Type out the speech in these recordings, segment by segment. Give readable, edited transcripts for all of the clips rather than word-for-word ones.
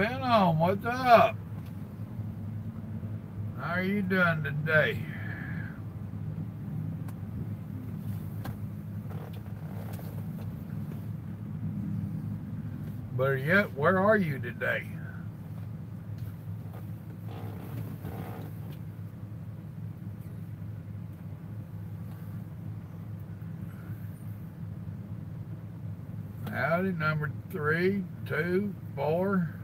Venom, what's up? How are you doing today? But yet, where are you today? Howdy, number 3, 2, 4.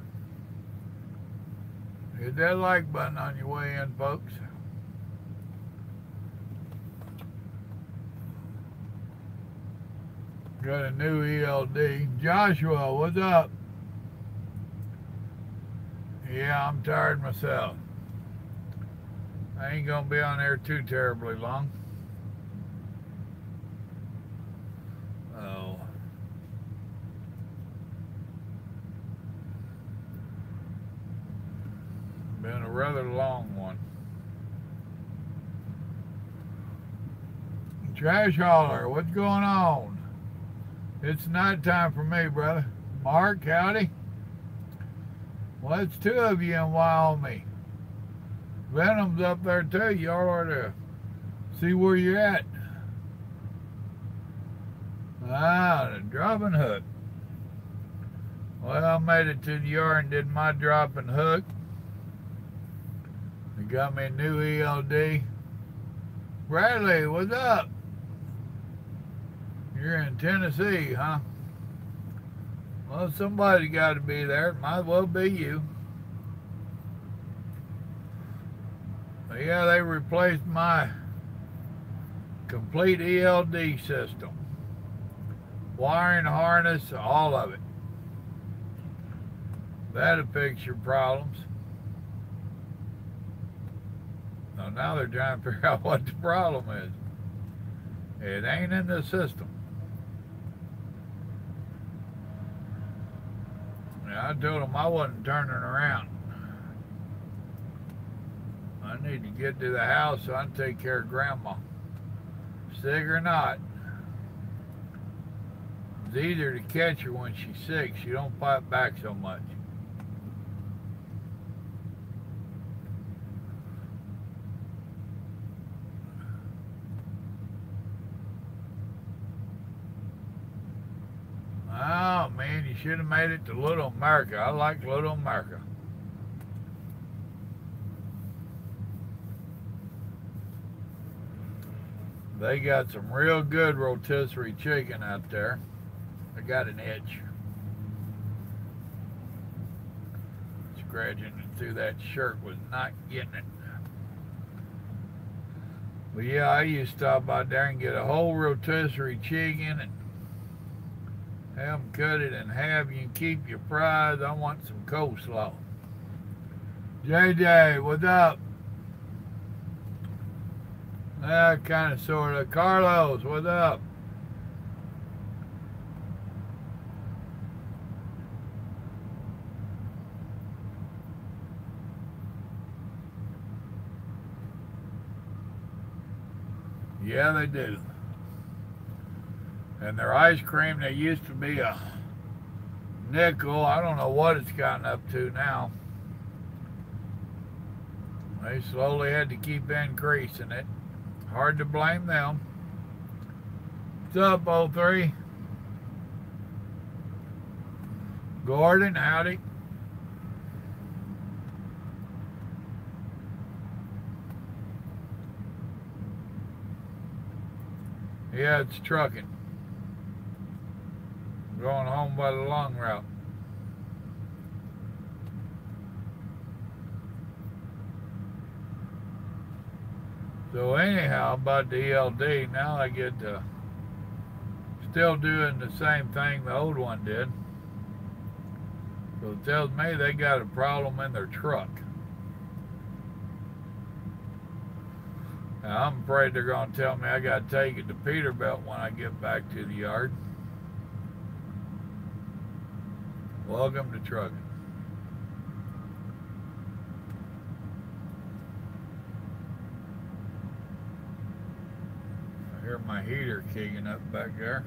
Hit that like button on your way in, folks. Got a new ELD. Joshua, what's up? Yeah, I'm tired myself. I ain't gonna be on there too terribly long. Oh. Been a rather long one. Trash hauler, what's going on? It's night time for me, brother. Mark, howdy. Well, it's 2 of you in Wyoming. Venom's up there too. Y'all are to see where you're at. Ah, the drop and hook. Well, I made it to the yard and did my drop and hook. They got me a new ELD. Bradley, what's up? You're in Tennessee, huh? Well, somebody got to be there. It might as well be you. But yeah, they replaced my complete ELD system. Wiring, harness, all of it. That'll fix your problems. So now they're trying to figure out what the problem is. It ain't in the system. I told them I wasn't turning around. I need to get to the house so I can take care of Grandma. Sick or not. It's easier to catch her when she's sick. She don't fight back so much. Oh man, you should have made it to Little America. I like Little America. They got some real good rotisserie chicken out there. I got an itch. Scratching through that shirt was not getting it. But yeah, I used to stop by there and get a whole rotisserie chicken and have them cut it in half. You can keep your fries. I want some coleslaw. JJ, what's up? Kind of, sort of. Carlos, what's up? Yeah, they do. And their ice cream, they used to be a nickel. I don't know what it's gotten up to now. They slowly had to keep increasing it. Hard to blame them. What's up, 03? Gordon, howdy. Yeah, it's trucking. Going home by the long route. So anyhow, about the ELD, now I get to still doing the same thing the old one did. So it tells me they got a problem in their truck. Now, I'm afraid they're going to tell me I got to take it to Peterbilt when I get back to the yard. Welcome to trucking. I hear my heater kicking up back there.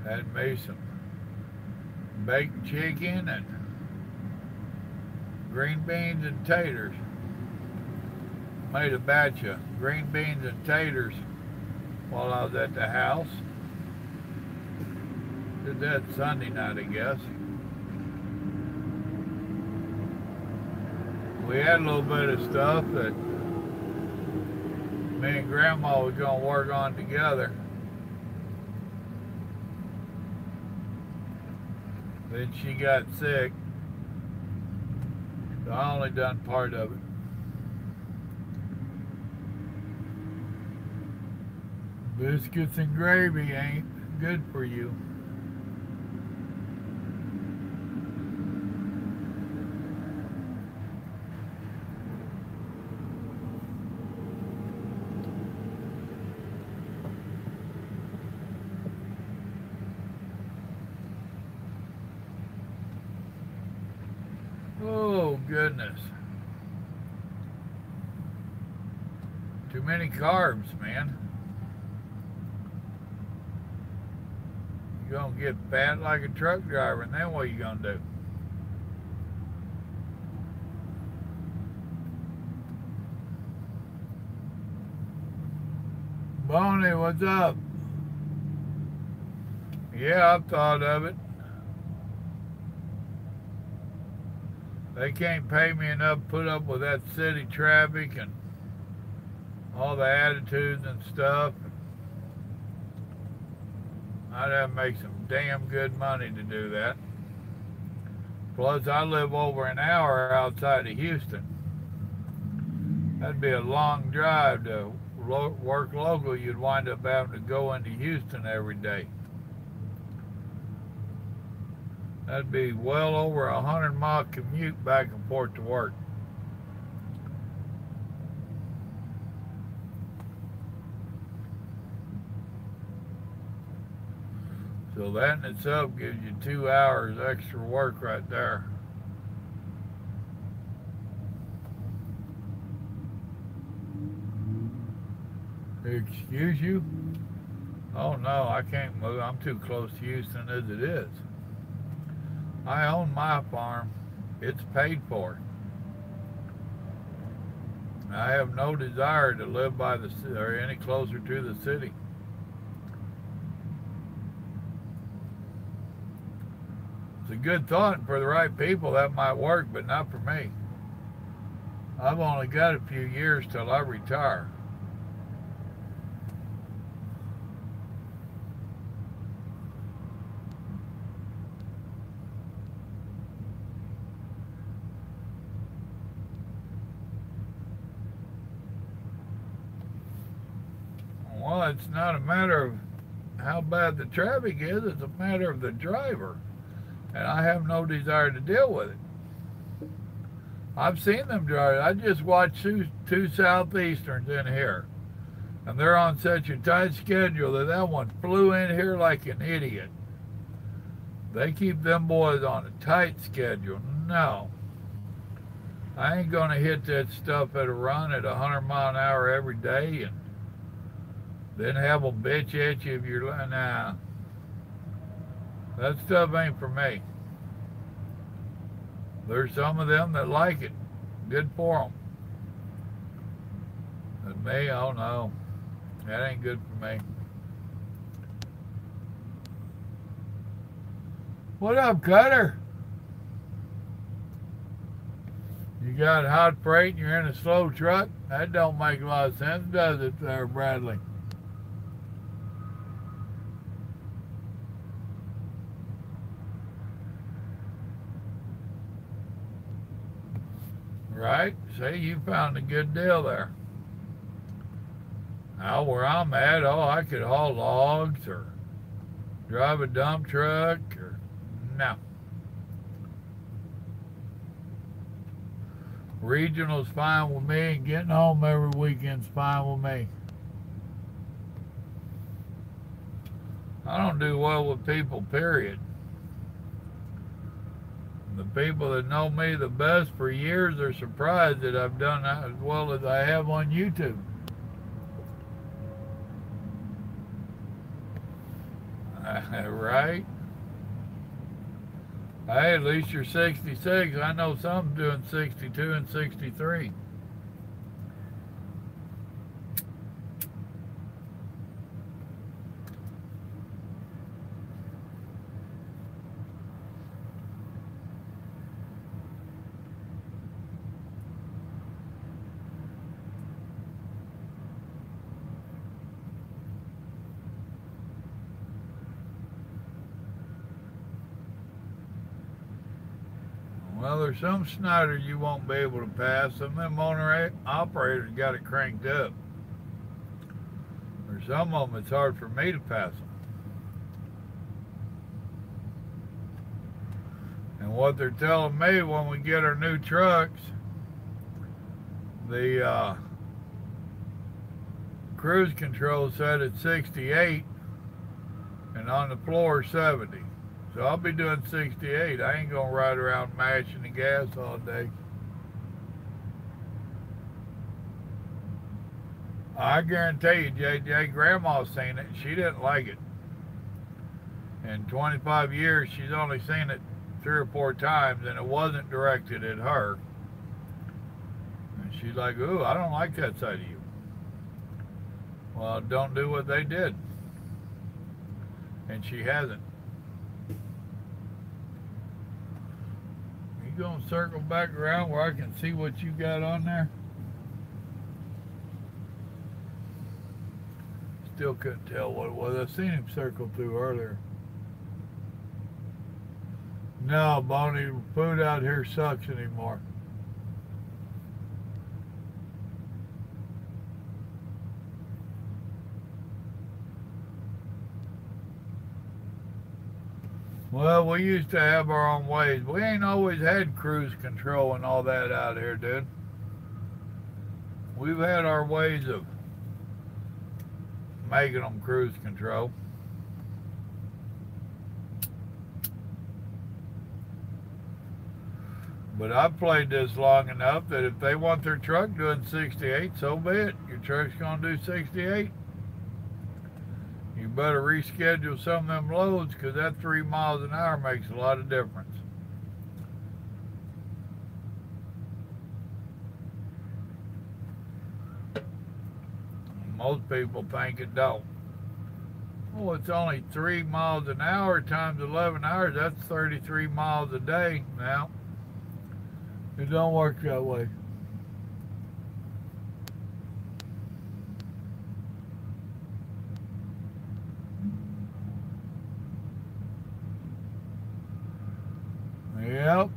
Had me some baked chicken and green beans and taters. Made a batch of green beans and taters while I was at the house. Did that Sunday night, I guess. We had a little bit of stuff that me and Grandma was going to work on together. Then she got sick. So I only done part of it. Biscuits and gravy ain't good for you. Oh, goodness. Too many carbs, man. You're going to get fat like a truck driver, and then what are you going to do? Bonnie, what's up? Yeah, I've thought of it. They can't pay me enough to put up with that city traffic and all the attitudes and stuff. I'd have to make some damn good money to do that. Plus, I live over an hour outside of Houston. That'd be a long drive to work local. You'd wind up having to go into Houston every day. That'd be well over 100-mile commute back and forth to work. So that in itself gives you 2 hours extra work right there. Excuse you? Oh no, I can't move. I'm too close to Houston as it is. I own my farm. It's paid for. I have no desire to live by the city or any closer to the city. It's a good thought, and for the right people that might work, but not for me. I've only got a few years till I retire. Well, it's not a matter of how bad the traffic is, it's a matter of the driver. And I have no desire to deal with it. I've seen them drive. I just watched two Southeasterns in here. And they're on such a tight schedule that one flew in here like an idiot. They keep them boys on a tight schedule. No. I ain't going to hit that stuff at a run at 100 mile an hour every day and then have them bitch at you if you're like, nah. That stuff ain't for me. There's some of them that like it. Good for them. But me, oh no. That ain't good for me. What up, Cutter? You got hot freight and you're in a slow truck? That don't make a lot of sense, does it there, Bradley? Right? See, you found a good deal there. Now, where I'm at, oh, I could haul logs or drive a dump truck or no. Regional's fine with me, and getting home every weekend's fine with me. I don't do well with people, period. The people that know me the best for years are surprised that I've done as well as I have on YouTube. Right? Hey, at least you're 66. I know some doing 62 and 63. Well, there's some Schneider you won't be able to pass. Some of them owner operators got it cranked up. There's some of them it's hard for me to pass them. And what they're telling me when we get our new trucks, the cruise control set at 68 and on the floor 70. So I'll be doing 68. I ain't gonna ride around mashing the gas all day. I guarantee you, JJ, Grandma's seen it. She didn't like it. In 25 years, she's only seen it 3 or 4 times, and it wasn't directed at her. And she's like, ooh, I don't like that side of you. Well, don't do what they did. And she hasn't. You gonna circle back around where I can see what you got on there? Still couldn't tell what it was. I seen him circle through earlier. No, Bonnie, food out here sucks anymore. Well, we used to have our own ways. We ain't always had cruise control and all that out here, dude. We've had our ways of making them cruise control. But I've played this long enough that if they want their truck doing 68, so be it. Your truck's going to do 68. You better reschedule some of them loads because that 3 miles an hour makes a lot of difference. Most people think it don't. Oh, it's only 3 miles an hour times 11 hours. That's 33 miles a day. Now, it don't work that way. Yep.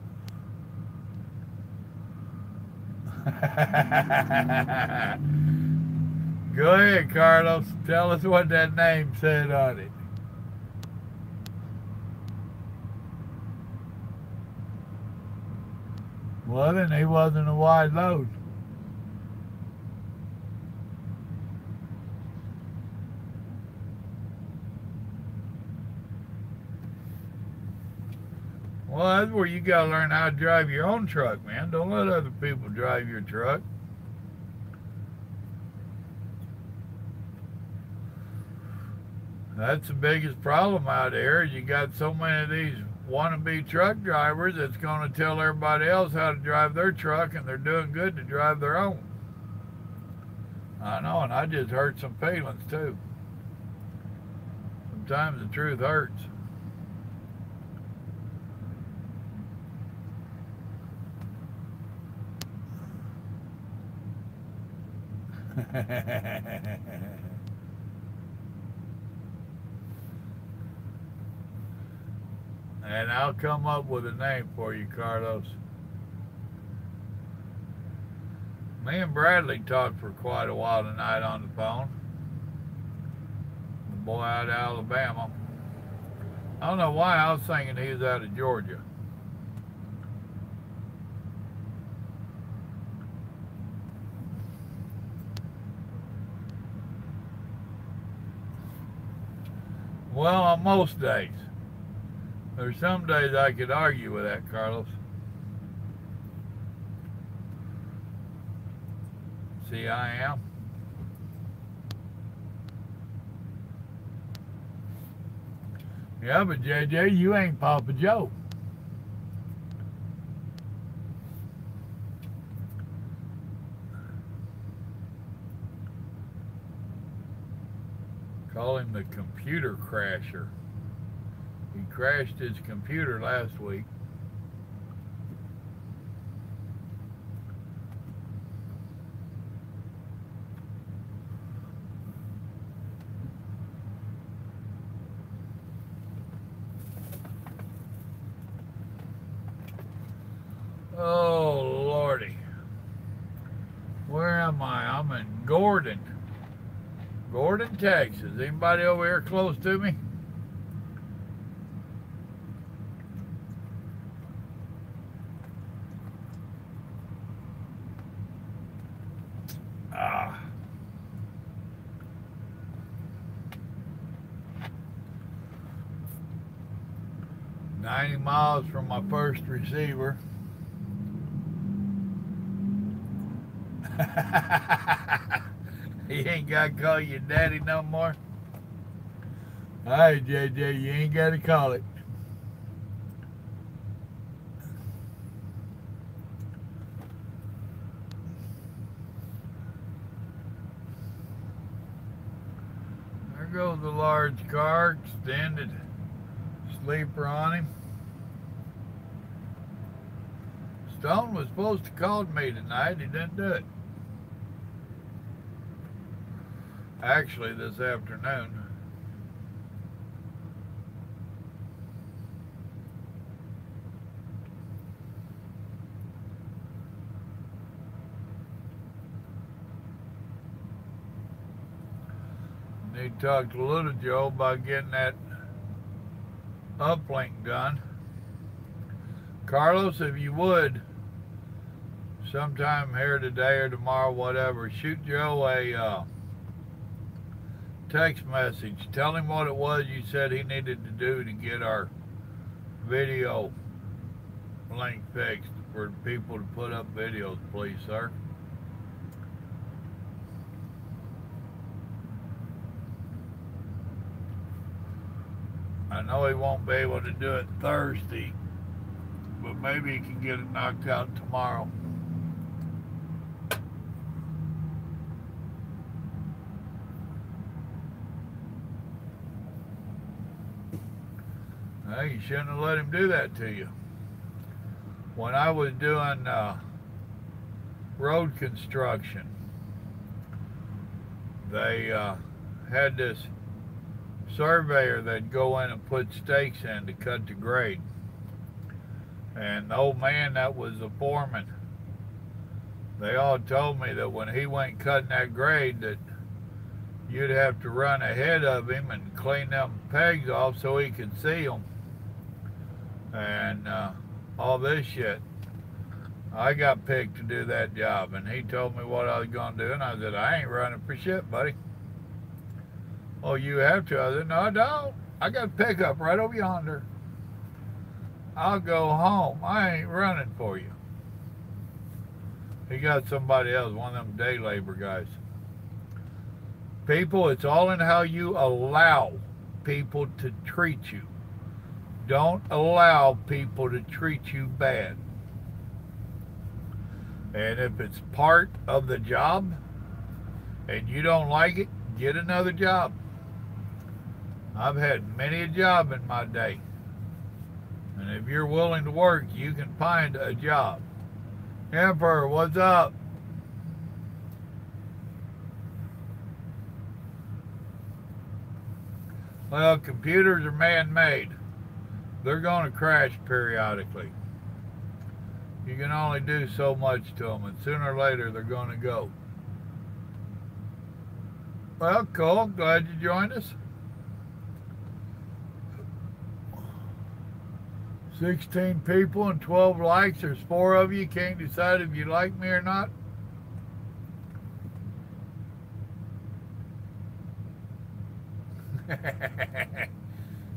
Go ahead, Carlos. Tell us what that name said on it. Well, then he wasn't a wide load. Well, that's where you got to learn how to drive your own truck, man. Don't let other people drive your truck. That's the biggest problem out there. You got so many of these wannabe truck drivers that's going to tell everybody else how to drive their truck, and they're doing good to drive their own. I know, and I just hurt some feelings too. Sometimes the truth hurts. And I'll come up with a name for you, Carlos. Me and Bradley talked for quite a while tonight on the phone. The boy out of Alabama. I don't know why I was thinking he was out of Georgia. Well, on most days. There's some days I could argue with that, Carlos. See, I am. Yeah, but JJ, you ain't Papa Joe. Call him the computer crasher. He crashed his computer last week. Oh, Lordy. Where am I? I'm in Gordon. Gordon, Texas. Anybody over here close to me? Ah. $90 from my first receiver. He ain't got to call you daddy no more. All right, JJ, you ain't got to call it. There goes the large car, extended sleeper on him. Stone was supposed to call me tonight. He didn't do it. Actually, this afternoon. He talked to Little Joe about getting that uplink done. Carlos, if you would, sometime here today or tomorrow, whatever, shoot Joe a text message. Tell him what it was you said he needed to do to get our video link fixed for people to put up videos, please, sir. I know he won't be able to do it Thursday, but maybe he can get it knocked out tomorrow. Hey, you shouldn't have let him do that to you. When I was doing road construction, they had this surveyor that'd go in and put stakes in to cut the grade. And the old man that was the foreman, they all told me that when he went cutting that grade that you'd have to run ahead of him and clean them pegs off so he could see them. And all this shit. I got picked to do that job, and he told me what I was going to do, and I said, I ain't running for shit, buddy. Oh, you have to? I said, no, I don't. I got a pickup right over yonder. I'll go home. I ain't running for you. He got somebody else, one of them day labor guys. People, it's all in how you allow people to treat you. Don't allow people to treat you bad. And if it's part of the job and you don't like it, get another job. I've had many a job in my day. And if you're willing to work, you can find a job. Emperor, what's up? Well, computers are man-made. They're going to crash periodically. You can only do so much to them, and sooner or later they're going to go. Well, cool. Glad you joined us. 16 people and 12 likes. There's 4 of you. Can't decide if you like me or not.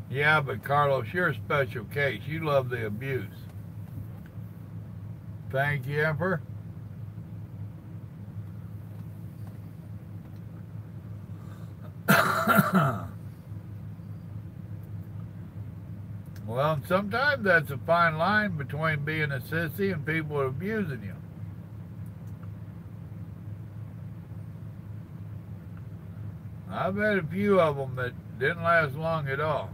Yeah, but Carlos, you're a special case. You love the abuse. Thank you, Emperor. Well, sometimes that's a fine line between being a sissy and people abusing you. I've had a few of them that didn't last long at all.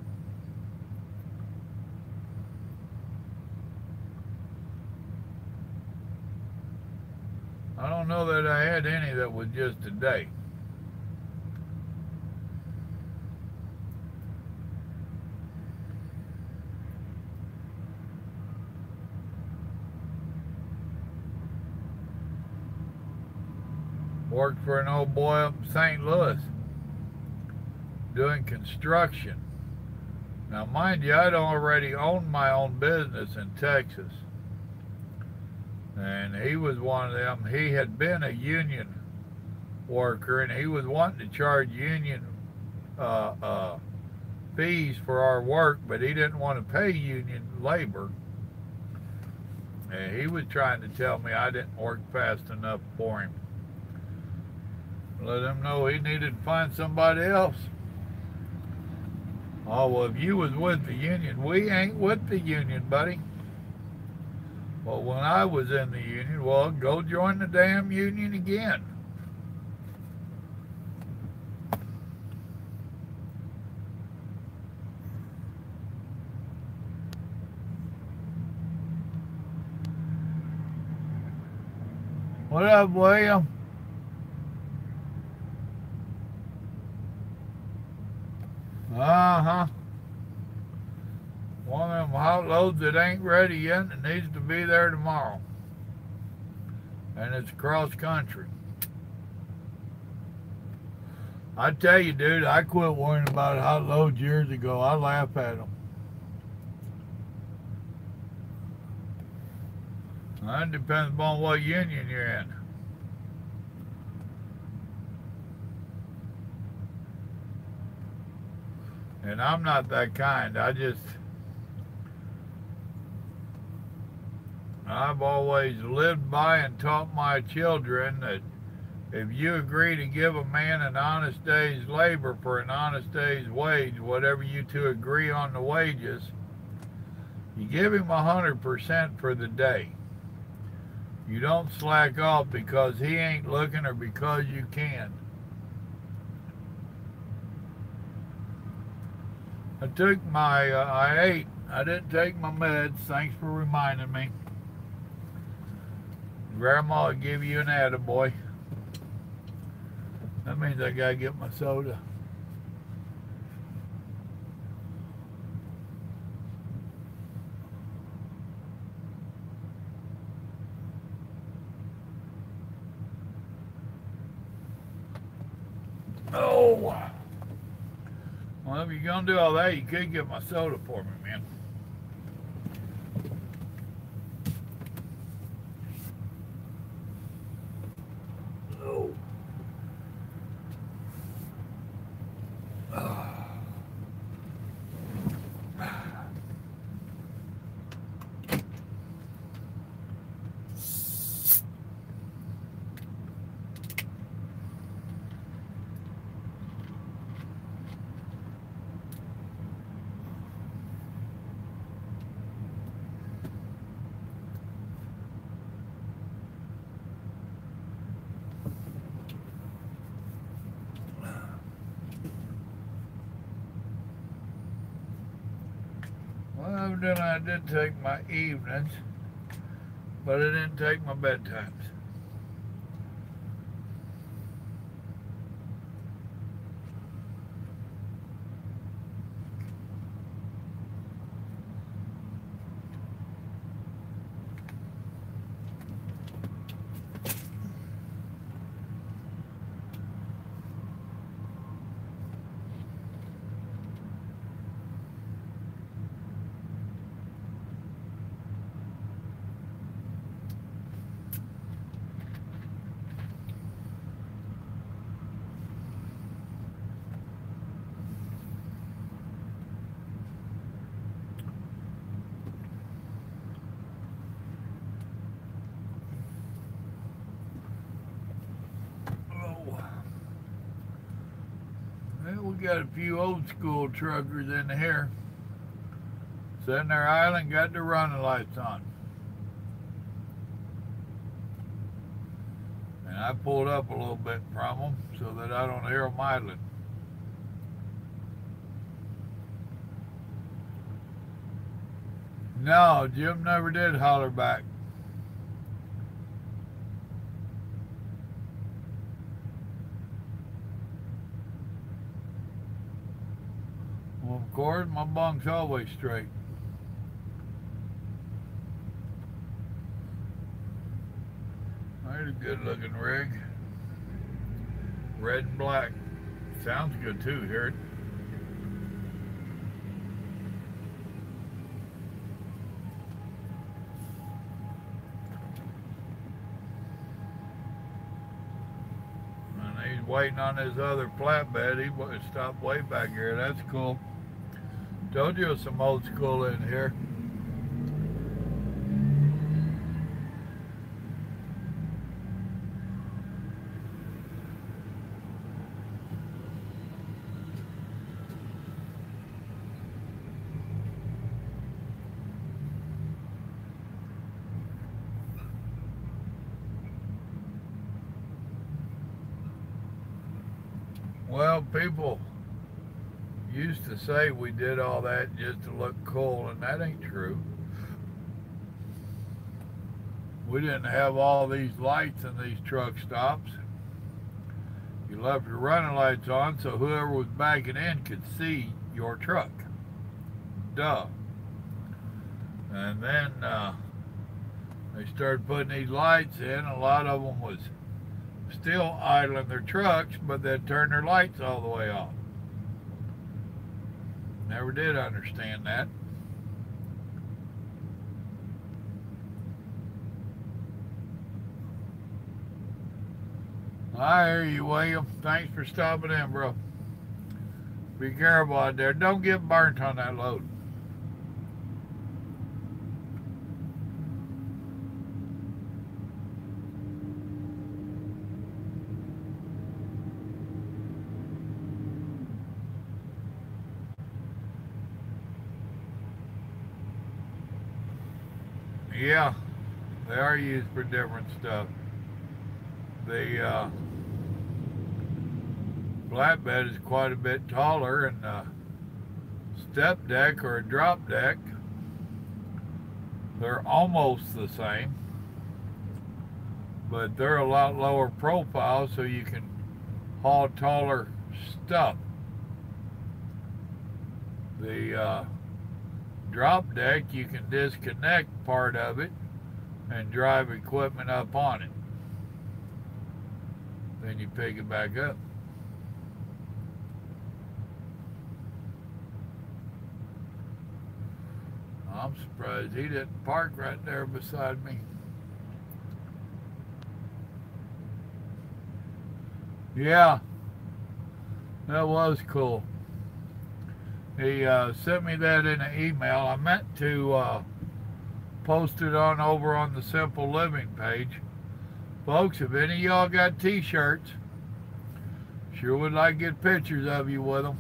I don't know that I had any that was just a day. Worked for an old boy up in St. Louis doing construction. Now, mind you, I'd already owned my own business in Texas. And he was one of them. He had been a union worker, and he was wanting to charge union fees for our work, but he didn't want to pay union labor. And he was trying to tell me I didn't work fast enough for him. Let him know he needed to find somebody else. Oh, well, if you was with the union, we ain't with the union, buddy. Well, when I was in the union, well, go join the damn union again. What up, William? Uh-huh. One of them hot loads that ain't ready yet and needs to be there tomorrow. And it's cross country. I tell you, dude, I quit worrying about hot loads years ago. I laugh at them. That depends upon what union you're in. And I'm not that kind. I've always lived by and taught my children that if you agree to give a man an honest day's labor for an honest day's wage, whatever you two agree on the wages, you give him 100% for the day. You don't slack off because he ain't looking or because you can. I took my, I ate. I didn't take my meds. Thanks for reminding me. Grandma will give you an attaboy. That means I gotta get my soda. Oh. Well, if you're gonna do all that, you could get my soda for me, man. Oh. Well, then I did take my evenings, but I didn't take my bedtimes. We got a few old school truckers in here. Sitting there idling, got the running lights on. And I pulled up a little bit from them so that I don't hear them idling. No, Jim never did holler back. Well, of course, my bunk's always straight. There's a good looking rig. Red and black. Sounds good too, hear it? And he's waiting on his other flatbed. He stopped way back here. That's cool. Told you it was some old school in here. Well, people used to say we did all that just to look cool, and that ain't true. We didn't have all these lights in these truck stops. You left your running lights on so whoever was backing in could see your truck. Duh. And then they started putting these lights in. A lot of them was still idling their trucks, but they'd turn their lights all the way off. Never did understand that. I hear you, William. Thanks for stopping in, bro. Be careful out there. Don't get burnt on that load. Yeah, they are used for different stuff. The flatbed is quite a bit taller, and a step deck or a drop deck, they're almost the same, but they're a lot lower profile, so you can haul taller stuff. The drop deck, you can disconnect part of it and drive equipment up on it. Then you pick it back up. I'm surprised he didn't park right there beside me. Yeah, that was cool. He sent me that in an email. I meant to post it on over on the Simple Living page. Folks, if any of y'all got t-shirts, sure would like to get pictures of you with them.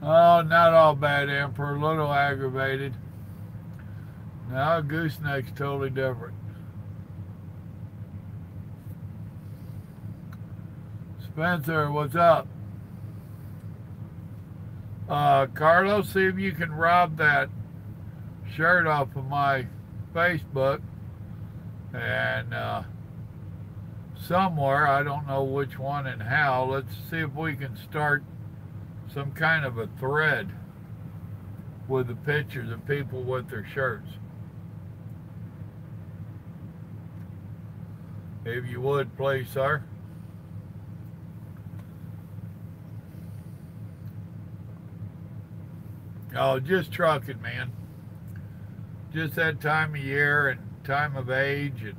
Oh, not all bad, Emperor. A little aggravated. Now, a gooseneck's totally different. Spencer, what's up? Carlos, see if you can rob that shirt off of my Facebook. And somewhere, I don't know which one and how, let's see if we can start some kind of a thread with the pictures of people with their shirts. If you would, please, sir. Oh, just trucking, man. Just that time of year and time of age, and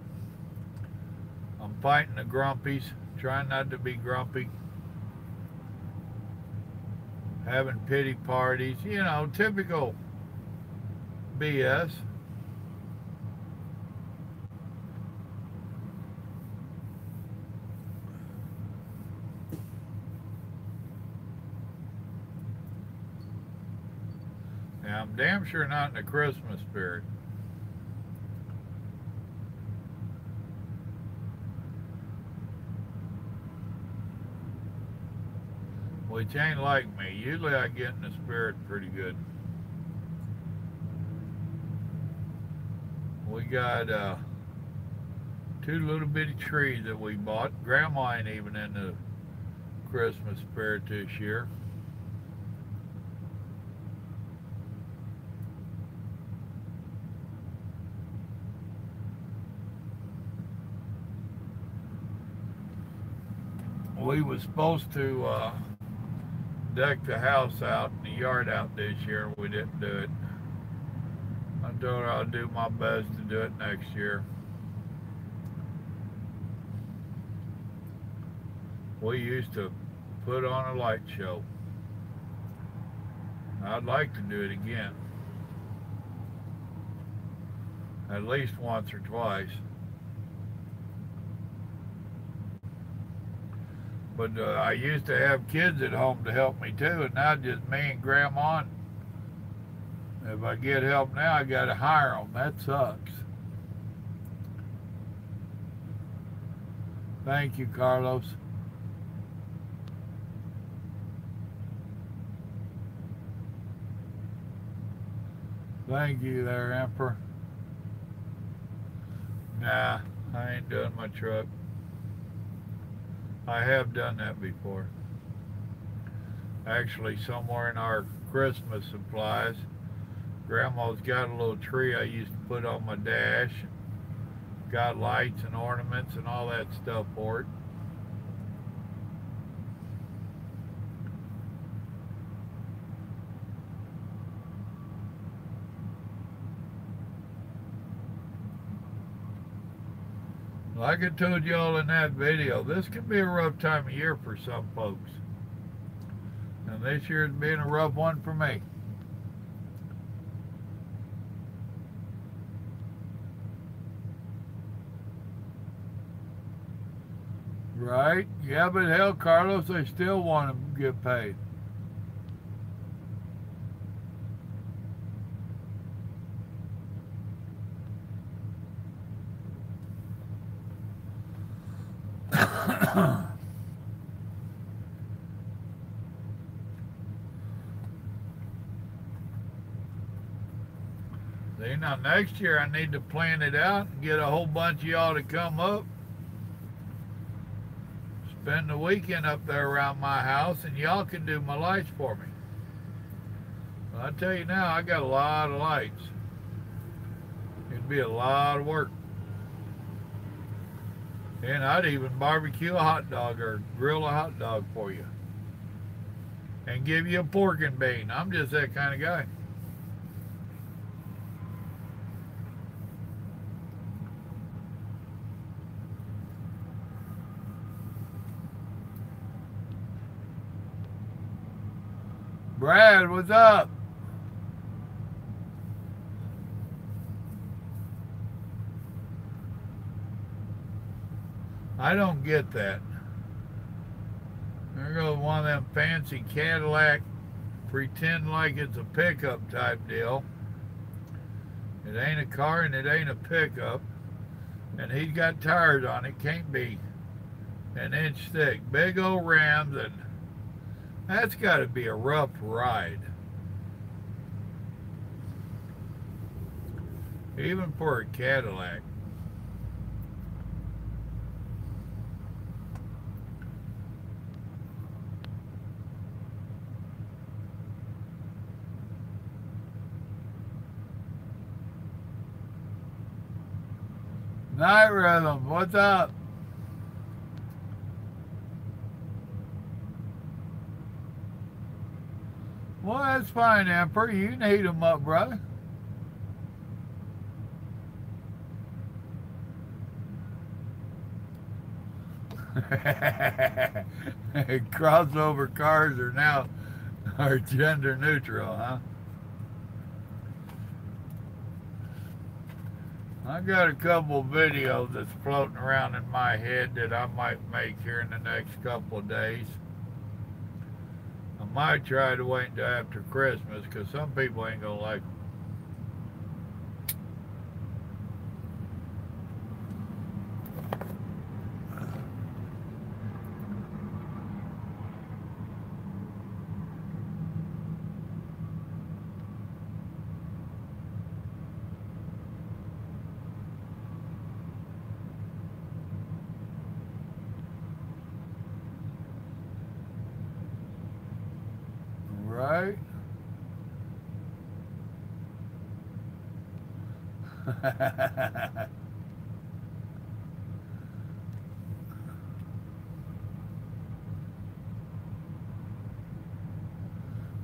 I'm fighting the grumpies, trying not to be grumpy. Having pity parties, you know, typical BS. I'm damn sure not in the Christmas spirit. Which ain't like me. Usually I get in the spirit pretty good. We got two little bitty trees that we bought. Grandma ain't even in the Christmas spirit this year. We was supposed to deck the house out and the yard out this year. We didn't do it. I told her I'll do my best to do it next year. We used to put on a light show. I'd like to do it again. At least once or twice. But I used to have kids at home to help me too, and now just me and Grandma. If I get help now, I got to hire them. That sucks. Thank you, Carlos. Thank you there, Emperor. Nah, I ain't doing my truck. I have done that before. Actually, somewhere in our Christmas supplies, Grandma's got a little tree I used to put on my dash. Got lights and ornaments and all that stuff for it. Like I told y'all in that video, this can be a rough time of year for some folks. And this year's been a rough one for me. Right? Yeah, but hell, Carlos, they still want them to get paid. See, now next year I need to plan it out and get a whole bunch of y'all to come up. Spend the weekend up there around my house and y'all can do my lights for me. Well, I tell you now, I got a lot of lights. It'd be a lot of work. And I'd even barbecue a hot dog or grill a hot dog for you. And give you a pork and bean. I'm just that kind of guy. Brad, what's up? I don't get that. There goes one of them fancy Cadillac, pretend like it's a pickup type deal. It ain't a car and it ain't a pickup. And he's got tires on it, can't be an inch thick. Big old rims, and that's got to be a rough ride. Even for a Cadillac. Night Rhythm, what's up? Well, that's fine, Emperor. You can heat them up, brother. Crossover cars are gender neutral, huh? I got a couple videos that's floating around in my head that I might make here in the next couple of days. I'm Might try to wait until after Christmas because some people ain't gonna like them. Right?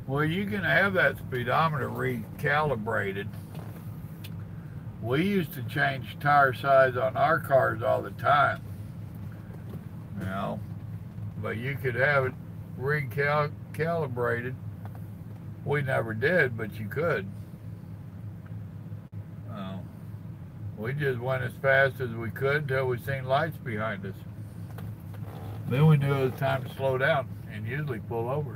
Well, you can have that speedometer recalibrated. We used to change tire size on our cars all the time, you know, but you could have it recalibrated. We never did, but you could. We just went as fast as we could until we seen lights behind us. Then we knew it was time to slow down and usually pull over.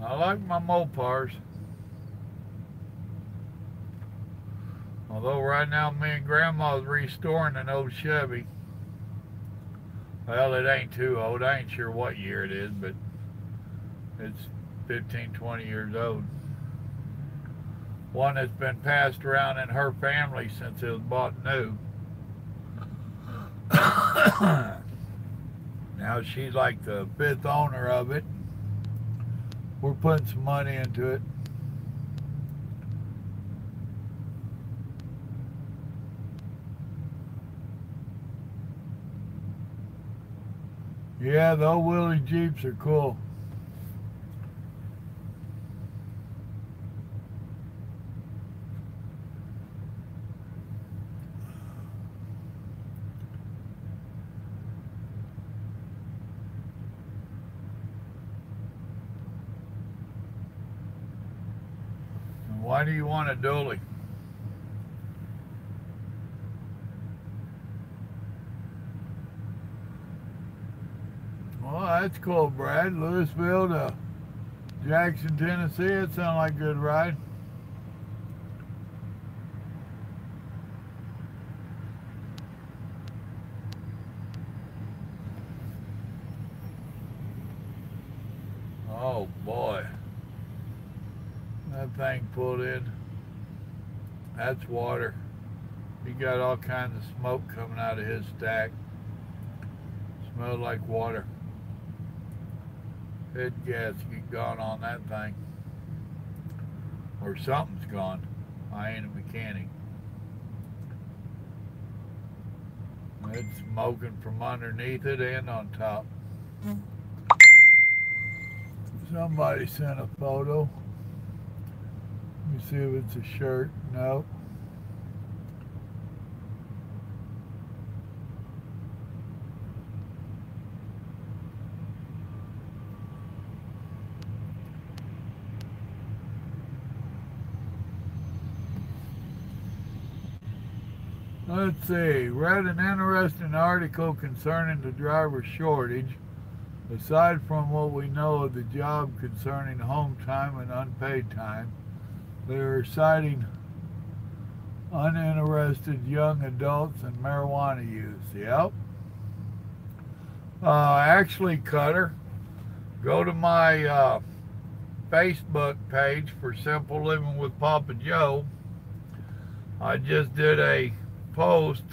I like my Mopars. Although right now me and Grandma's restoring an old Chevy. Well, it ain't too old. I ain't sure what year it is, but it's 15, 20 years old. One that's been passed around in her family since it was bought new. Now she's like the 5th owner of it. We're putting some money into it. Yeah, the old Willie Jeeps are cool. And why do you want a dually? Well, that's cool, Brad. Louisville to Jackson, Tennessee. It sounds like a good ride. Oh boy. That thing pulled in. That's water. He got all kinds of smoke coming out of his stack. Smelled like water. Head gasket gone on that thing. Or something's gone. I ain't a mechanic. It's smoking from underneath it and on top. Somebody sent a photo. Let me see if it's a shirt. No. Let's see, read an interesting article concerning the driver shortage. Aside from what we know of the job concerning home time and unpaid time, they are citing uninterested young adults and marijuana use. Yep. Actually, Cutter, go to my Facebook page for Simple Living with Papa Joe. I just did a post.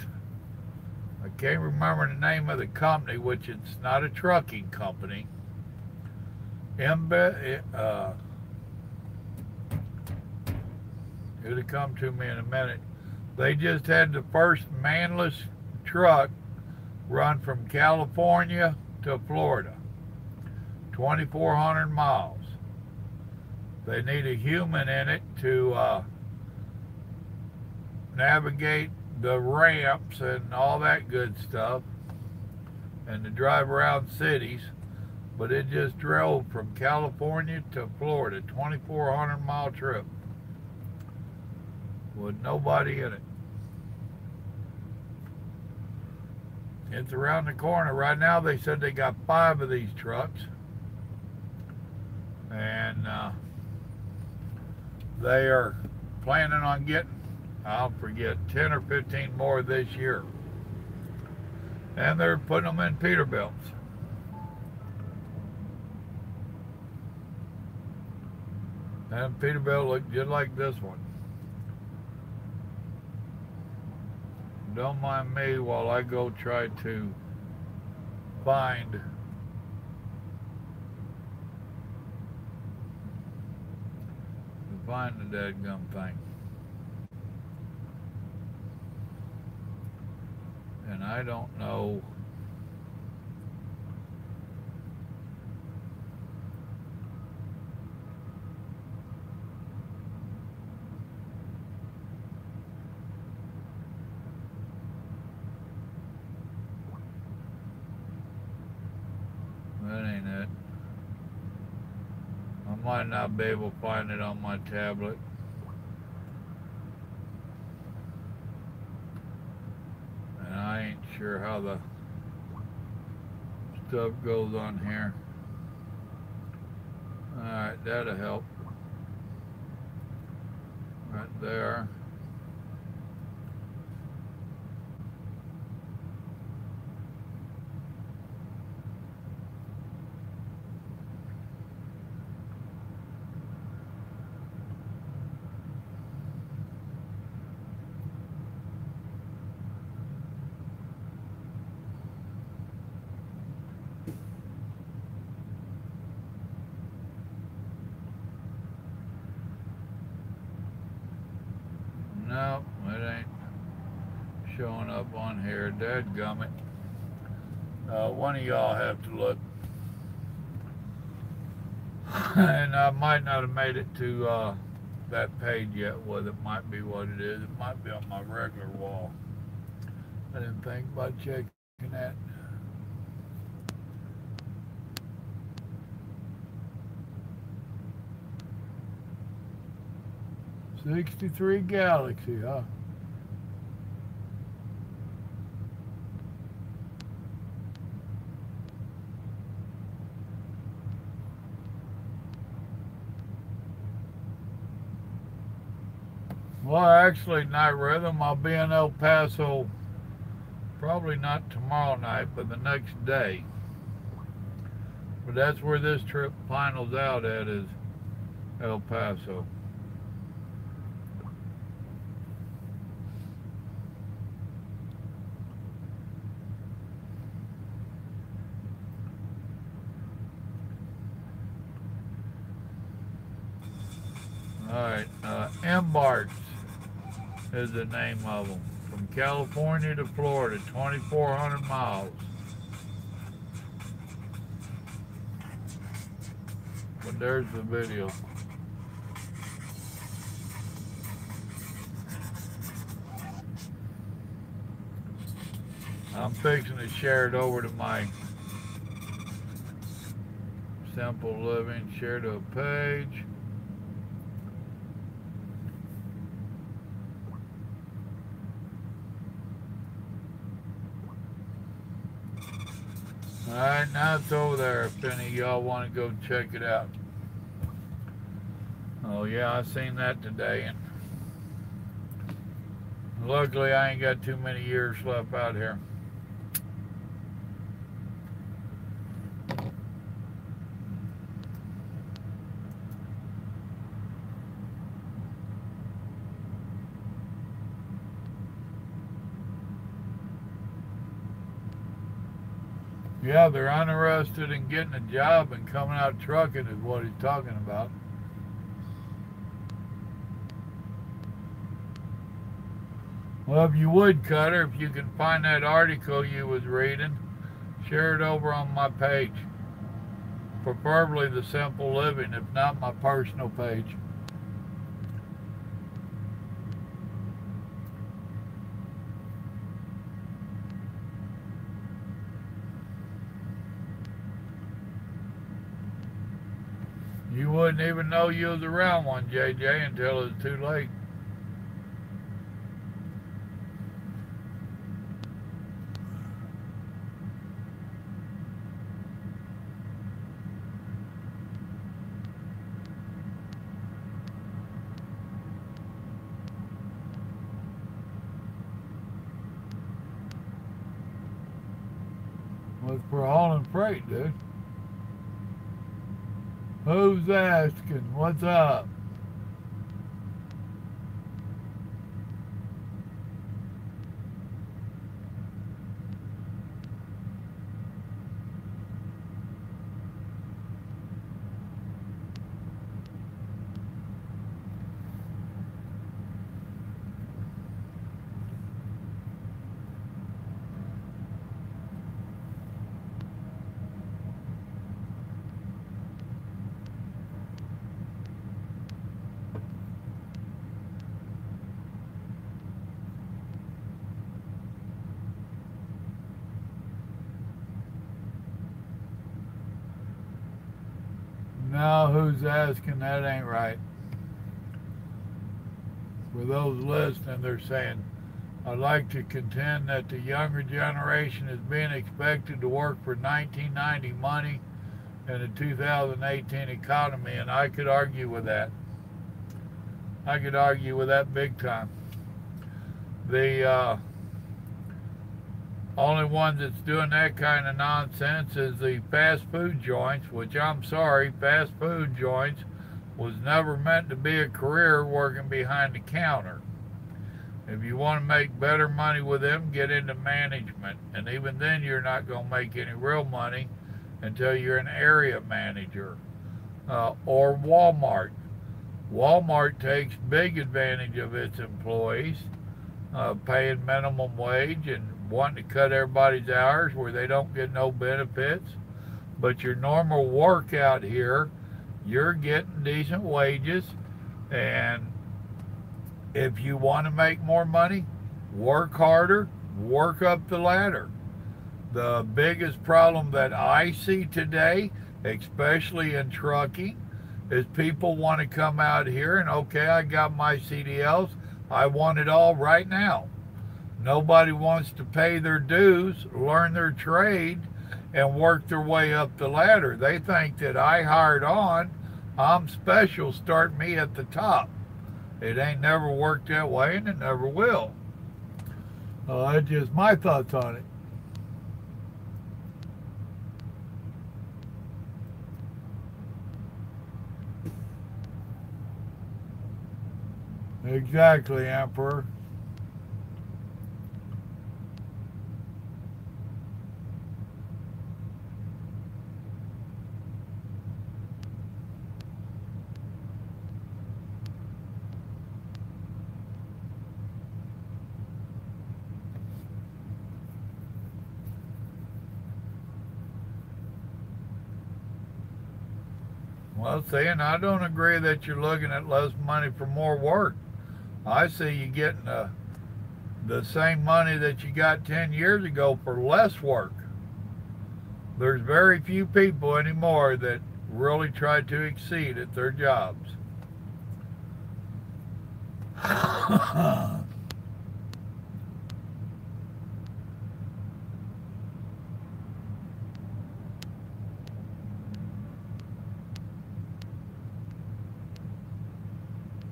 I can't remember the name of the company, which it's not a trucking company. It'll come to me in a minute. They just had the first manless truck run from California to Florida. 2,400 miles. They need a human in it to navigate the ramps and all that good stuff, and to drive around cities. but it just drove from California to Florida, 2,400-mile trip with nobody in it. It's around the corner. Right now they said they got 5 of these trucks, and they are planning on getting, I'll forget, 10 or 15 more this year. And they're putting them in Peterbilts. And Peterbilt looked just like this one. Don't mind me while I go try to find the dadgum thing. And I don't know. That ain't it. I might not be able to find it on my tablet. And I ain't sure how the stuff goes on here. Alright, that'll help. Right there. No, it ain't showing up on here. Dadgummit. One of y'all have to look. And I might not have made it to that page yet. Well, it might be what it is. It might be on my regular wall. I didn't think about checking that. '63 Galaxy, huh? Well, actually, Night Rhythm, I'll be in El Paso probably not tomorrow night, but the next day. But that's where this trip finals out at, is El Paso. Alright, Embarks is the name of them. From California to Florida, 2,400 miles. But there's the video. I'm fixing to share it over to my Simple Living, share to a page. Alright, now it's over there if any of y'all want to go check it out. Oh yeah, I seen that today, and luckily I ain't got too many years left out here. Yeah, they're uninterested in getting a job and coming out trucking is what he's talking about. Well, if you would, Cutter, if you can find that article you was reading, share it over on my page. Preferably the Simple Living, if not my personal page. wouldn't even know you was around one, JJ, until it was too late. Was for hauling freight, dude. Who's asking? What's up? Now who's asking? That ain't right. For those listening, they're saying, I'd like to contend that the younger generation is being expected to work for 1990 money in the 2018 economy, and I could argue with that. I could argue with that big time. The only one that's doing that kind of nonsense is the fast food joints, which I'm sorry, fast food joints was never meant to be a career working behind the counter. If you want to make better money with them, get into management. And even then, you're not going to make any real money until you're an area manager. Or Walmart. Walmart takes big advantage of its employees, paying minimum wage and wanting to cut everybody's hours where they don't get no benefits. But your normal work out here, you're getting decent wages, and if you want to make more money, work harder, work up the ladder. The biggest problem that I see today, especially in trucking, is people want to come out here and, okay, I got my CDLs, I want it all right now. Nobody wants to pay their dues, learn their trade, and work their way up the ladder. They think that I hired on, I'm special, start me at the top. It ain't never worked that way, and it never will. That's just my thoughts on it. Exactly, Emperor. Well, see, and I don't agree that you're looking at less money for more work. I see you getting the same money that you got 10 years ago for less work. There's very few people anymore that really try to exceed at their jobs.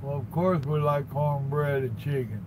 Well, of course we like cornbread and chicken.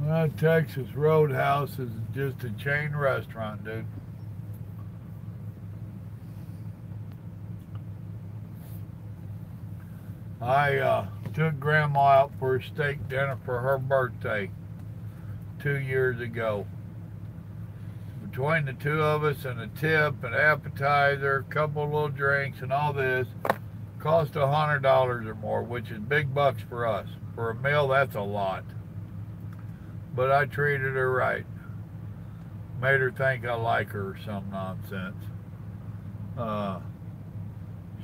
Well, Texas Roadhouse is just a chain restaurant, dude. I took Grandma out for a steak dinner for her birthday 2 years ago. Between the two of us and a tip, an appetizer, a couple of little drinks, and all this, cost $100 or more, which is big bucks for us. For a meal, that's a lot. But I treated her right. Made her think I like her or some nonsense.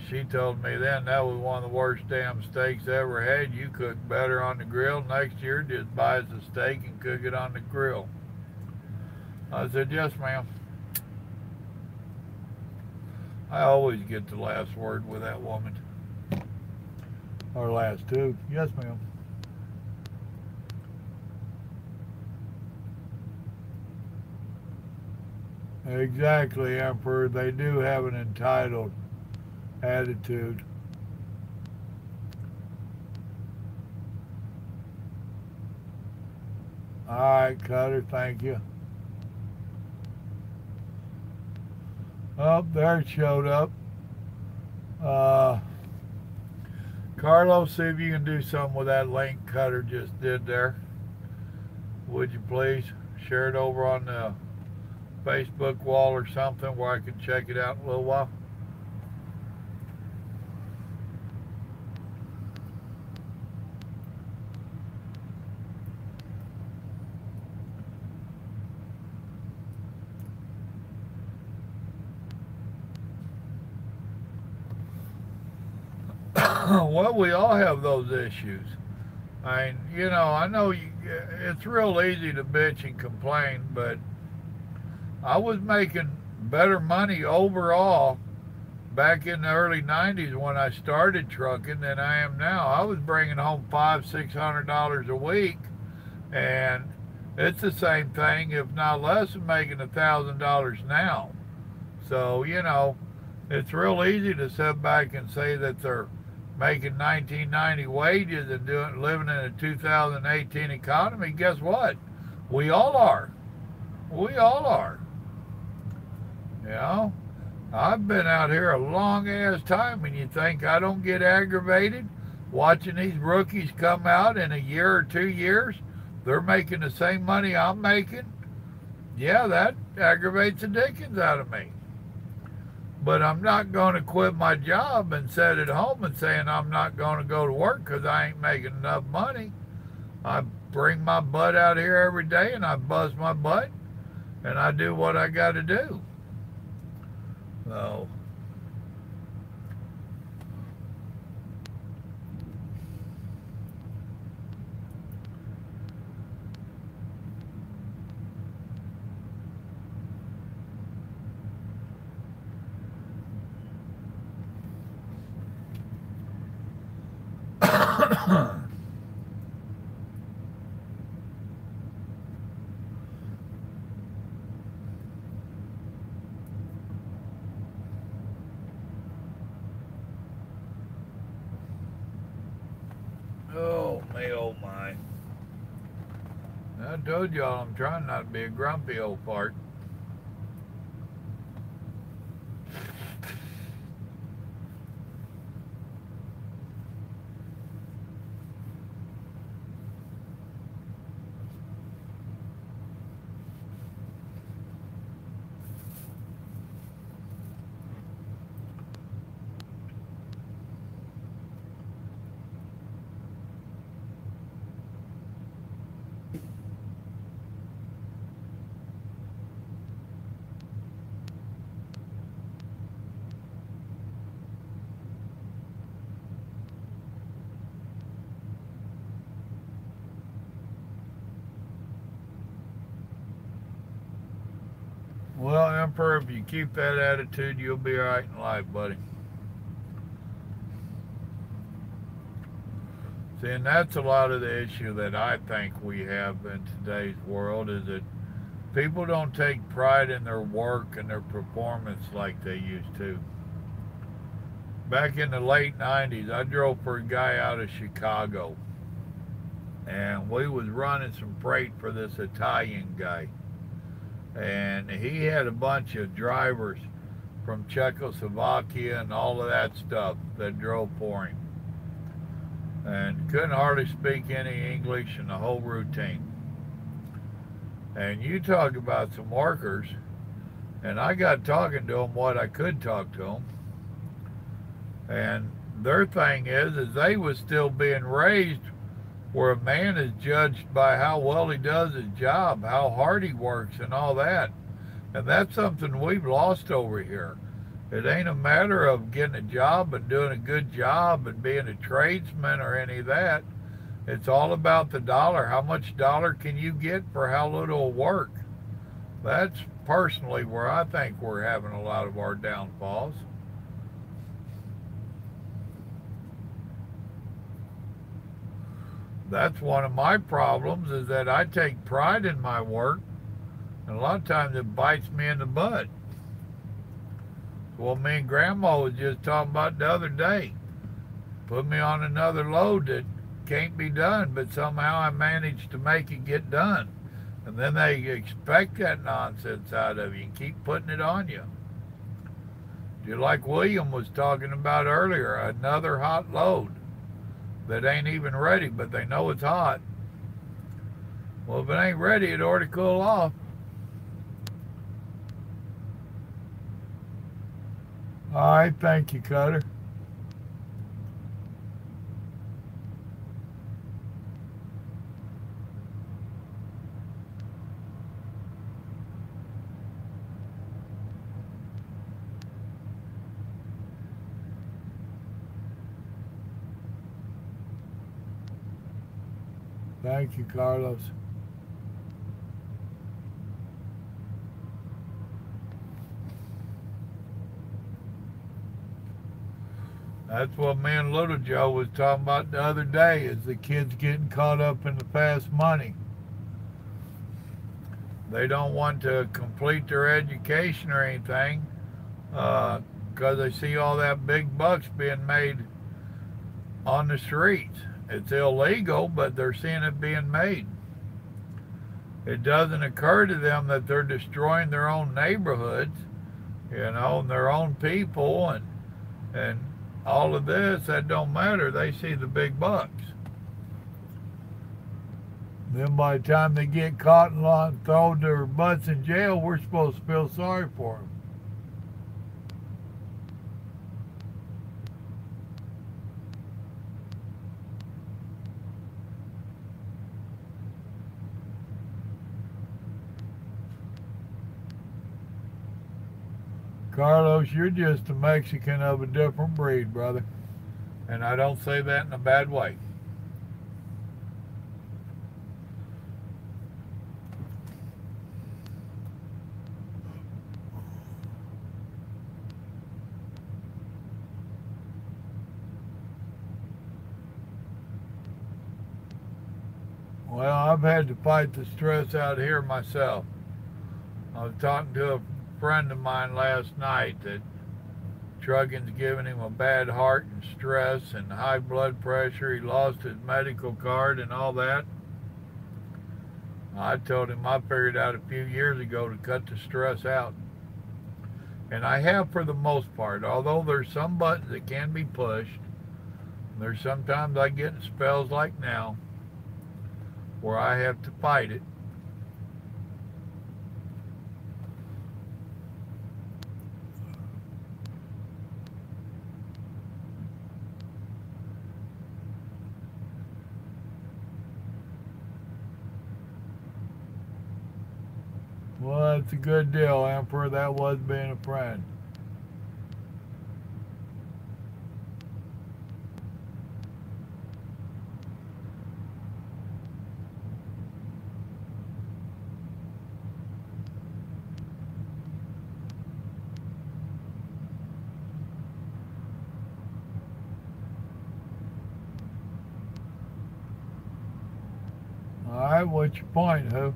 She told me then that was one of the worst damn steaks I ever had. You cook better on the grill. Next year, just buy us a steak and cook it on the grill. I said, yes, ma'am. I always get the last word with that woman. Or last two. Yes, ma'am. Exactly, Emperor. They do have an entitled attitude. All right, Cutter, thank you. Oh, there it showed up. Carlos, see if you can do something with that link Cutter just did there. Would you please share it over on the Facebook wall or something where I can check it out in a little while? Well, we all have those issues. I mean, you know, I know it's real easy to bitch and complain, but I was making better money overall back in the early 90s when I started trucking than I am now. I was bringing home $500-600 a week, and it's the same thing, if not less, than making $1,000 now. So, you know, it's real easy to sit back and say that they're making 1990 wages and living in a 2018 economy. Guess what? We all are. We all are. You know, I've been out here a long ass time, and you think I don't get aggravated watching these rookies come out in a year or 2 years? They're making the same money I'm making. Yeah, that aggravates the dickens out of me. But I'm not going to quit my job and sit at home and saying I'm not going to go to work because I ain't making enough money. I bring my butt out here every day and I bust my butt and I do what I got to do. So, oh my. I told y'all I'm trying not to be a grumpy old fart. Well, Emperor, if you keep that attitude, you'll be all right in life, buddy. See, and that's a lot of the issue that I think we have in today's world, is that people don't take pride in their work and their performance like they used to. Back in the late 90s, I drove for a guy out of Chicago, and we was running some freight for this Italian guy. And he had a bunch of drivers from Czechoslovakia and all of that stuff that drove for him. and couldn't hardly speak any English in the whole routine. And you talk about some workers, and I got talking to them what I could talk to them, and their thing is they was still being raised where a man is judged by how well he does his job, how hard he works, and all that. And that's something we've lost over here. It ain't a matter of getting a job and doing a good job and being a tradesman or any of that. It's all about the dollar. How much dollar can you get for how little work? That's personally where I think we're having a lot of our downfalls. That's one of my problems, is that I take pride in my work, and a lot of times it bites me in the butt. Well, me and Grandma was just talking about the other day. Put me on another load that can't be done, but somehow I managed to make it get done. And then they expect that nonsense out of you and keep putting it on you. Just like William was talking about earlier, another hot load that ain't even ready, but they know it's hot. Well, if it ain't ready, it ought to cool off. All right, thank you, Cutter. Thank you, Carlos. That's what me and Little Joe was talking about the other day, is the kids getting caught up in the fast money. They don't want to complete their education or anything because they see all that big bucks being made on the streets. It's illegal, but they're seeing it being made. It doesn't occur to them that they're destroying their own neighborhoods, and their own people, and all of this. That don't matter. They see the big bucks. Then by the time they get caught and thrown their butts in jail, we're supposed to feel sorry for them. Carlos, you're just a Mexican of a different breed, brother. And I don't say that in a bad way. Well, I've had to fight the stress out here myself. I was talking to a friend of mine last night that trucking's giving him a bad heart and stress and high blood pressure. He lost his medical card and all that. I told him I figured out a few years ago to cut the stress out. And I have for the most part, although there's some buttons that can be pushed. There's sometimes I get in spells like now where I have to fight it. Well, that's a good deal, Emperor. That was being a friend. All right, what's your point, Who?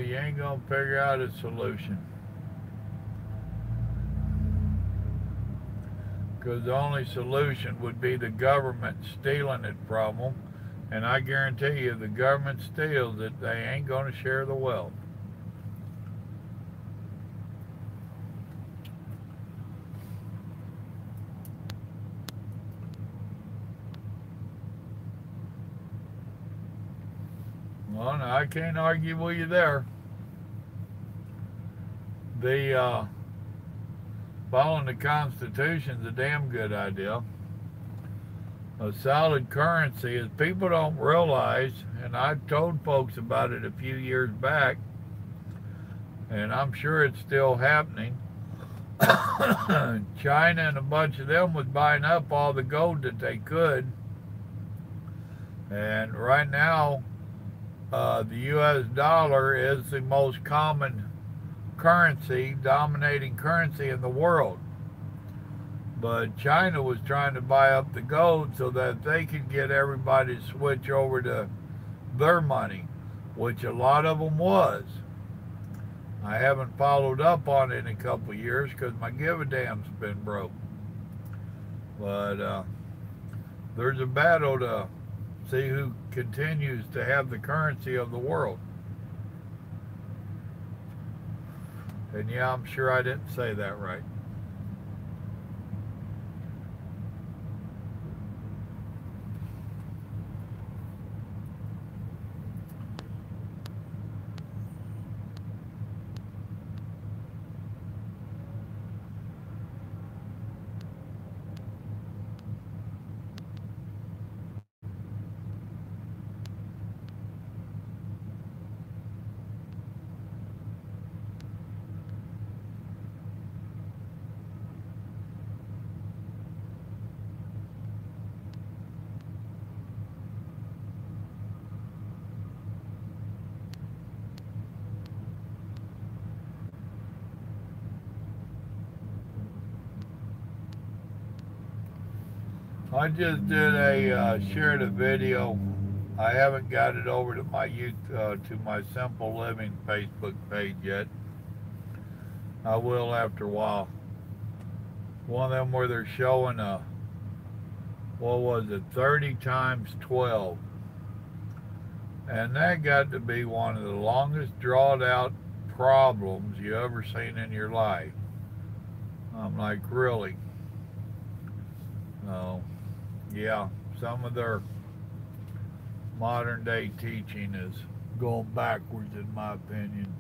you ain't going to figure out a solution. Because the only solution would be the government stealing it from them. And I guarantee you, the government steals it, they ain't going to share the wealth. Well, no, I can't argue with you there. The following the Constitution is a damn good idea. A solid currency is, people don't realize, and I've told folks about it a few years back, and I'm sure it's still happening. China and a bunch of them was buying up all the gold that they could, and right now the US dollar is the most common currency, dominating currency in the world. But China was trying to buy up the gold so that they could get everybody to switch over to their money, which a lot of them was. I haven't followed up on it in a couple of years because my give-a-damn's been broke. But there's a battle to see who continues to have the currency of the world. And yeah, I'm sure I didn't say that right. I just did shared a video. I haven't got it over to my to my Simple Living Facebook page yet. I will after a while. One of them where they're showing what was it, 30 times 12. And that got to be one of the longest drawn out problems you ever seen in your life. I'm like, really? No. Yeah, some of their modern day teaching is going backwards in my opinion.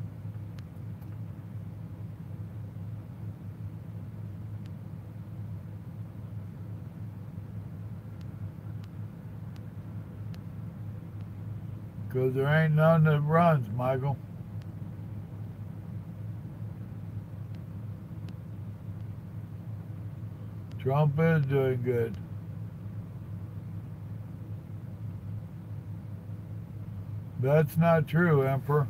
Because there ain't none that runs, Michael. Trump is doing good. That's not true, Emperor.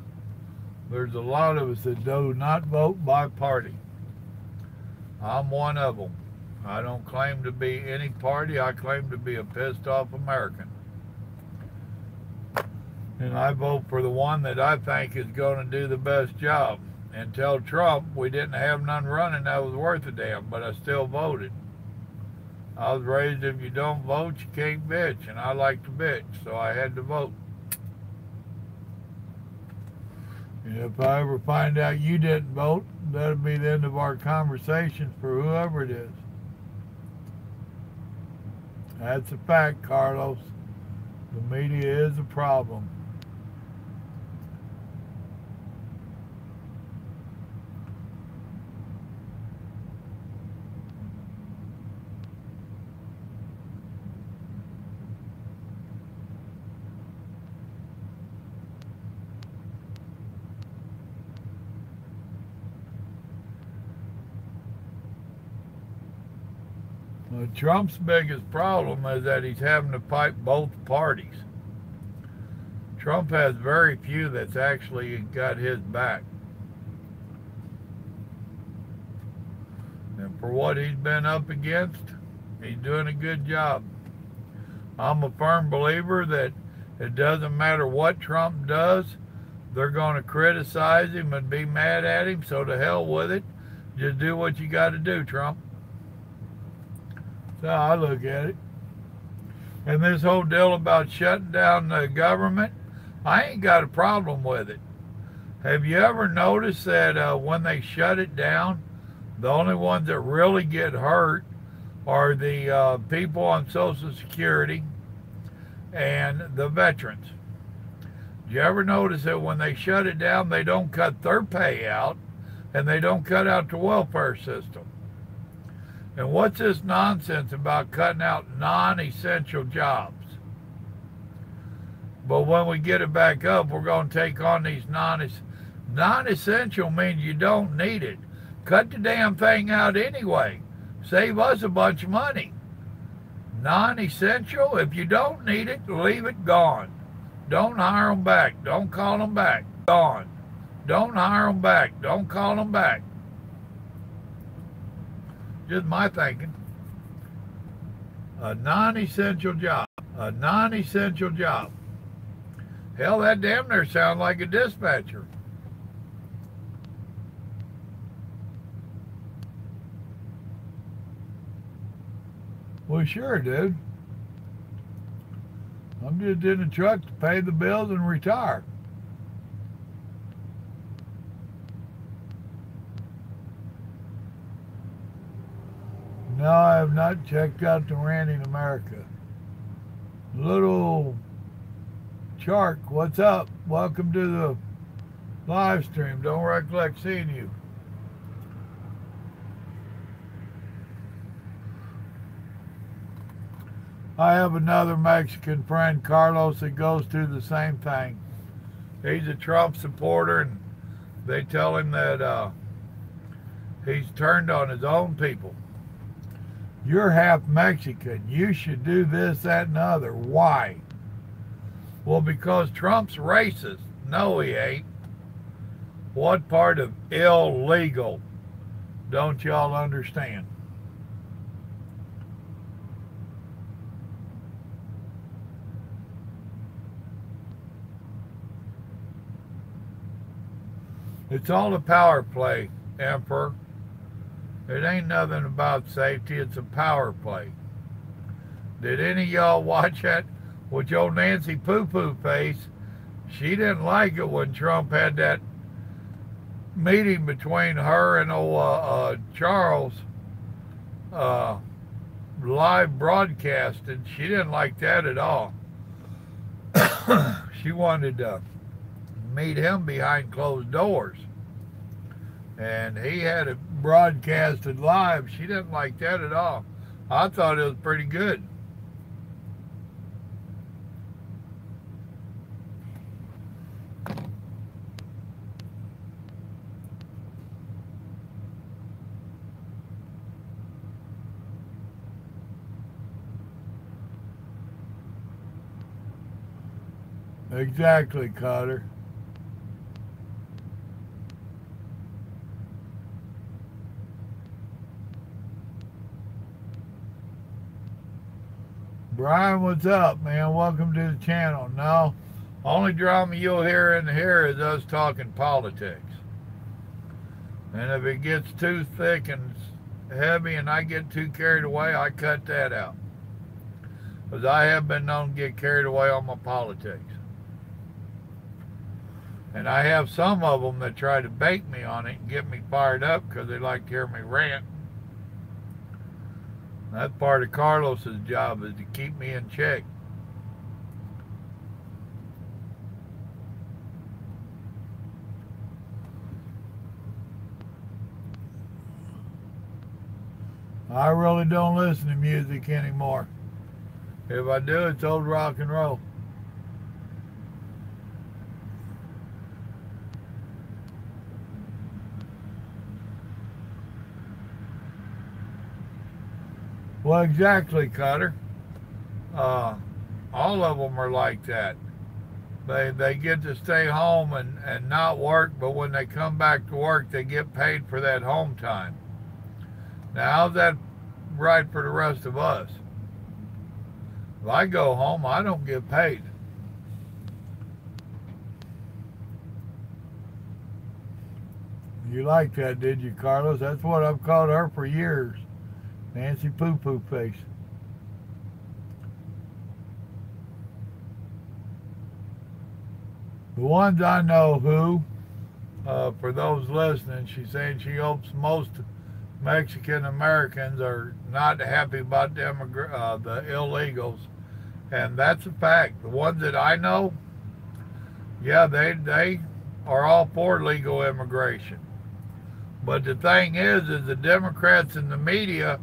There's a lot of us that do not vote by party. I'm one of them. I don't claim to be any party. I claim to be a pissed off American. And I vote for the one that I think is going to do the best job. Until Trump, we didn't have none running that was worth a damn, but I still voted. I was raised, if you don't vote, you can't bitch, and I like to bitch, so I had to vote. And if I ever find out you didn't vote, that'll be the end of our conversation for whoever it is. That's a fact, Carlos. The media is a problem. Trump's biggest problem is that he's having to fight both parties. Trump has very few that's actually got his back. And for what he's been up against, he's doing a good job. I'm a firm believer that it doesn't matter what Trump does, They're going to criticize him and be mad at him, so to hell with it. Just do what you got to do, Trump. That's how I look at it. And this whole deal about shutting down the government, I ain't got a problem with it. Have you ever noticed that when they shut it down, the only ones that really get hurt are the people on Social Security and the veterans? Did you ever notice that when they shut it down, they don't cut their pay out and they don't cut out the welfare system? And what's this nonsense about cutting out non-essential jobs? But when we get it back up, we're going to take on these non-essential means you don't need it. Cut the damn thing out anyway. Save us a bunch of money. Non-essential, if you don't need it, leave it gone. Don't hire them back. Don't call them back. Gone. Don't hire them back. Don't call them back. Just my thinking. A non-essential job. A non-essential job. Hell, that damn near sounds like a dispatcher. Well, sure, dude. I'm just in the truck to pay the bills and retire. No, I have not checked out the Ranting America. Little Shark, what's up? Welcome to the live stream. Don't recollect seeing you. I have another Mexican friend, Carlos, that goes through the same thing. He's a Trump supporter, and they tell him that he's turned on his own people. You're half Mexican. You should do this, that, and the other. Why? Well, because Trump's racist. No, he ain't. What part of illegal don't y'all understand? It's all a power play, Emperor. It ain't nothing about safety. It's a power play. Did any of y'all watch that with your Nancy Poo-Poo face? She didn't like it when Trump had that meeting between her and Charles live broadcast, and she didn't like that at all. She wanted to meet him behind closed doors, and he had it broadcasted live. She didn't like that at all. I thought it was pretty good. Exactly, Cotter. Brian, what's up, man? Welcome to the channel. No, only drama you'll hear in here is us talking politics. And if it gets too thick and heavy and I get too carried away, I cut that out. Because I have been known to get carried away on my politics. And I have some of them that try to bait me on it and get me fired up because they like to hear me rant. That's part of Carlos's job, is to keep me in check. I really don't listen to music anymore. If I do, it's old rock and roll. Well, exactly, Cutter. All of them are like that. They get to stay home and not work, but when they come back to work, they get paid for that home time. Now, how's that right for the rest of us? If I go home, I don't get paid. You like that, did you, Carlos? That's what I've called her for years. Nancy Poo Poo Face. The ones I know who, for those listening, she's saying she hopes most Mexican Americans are not happy about the illegals. And that's a fact. The ones that I know, yeah, they are all for legal immigration. But the thing is the Democrats and the media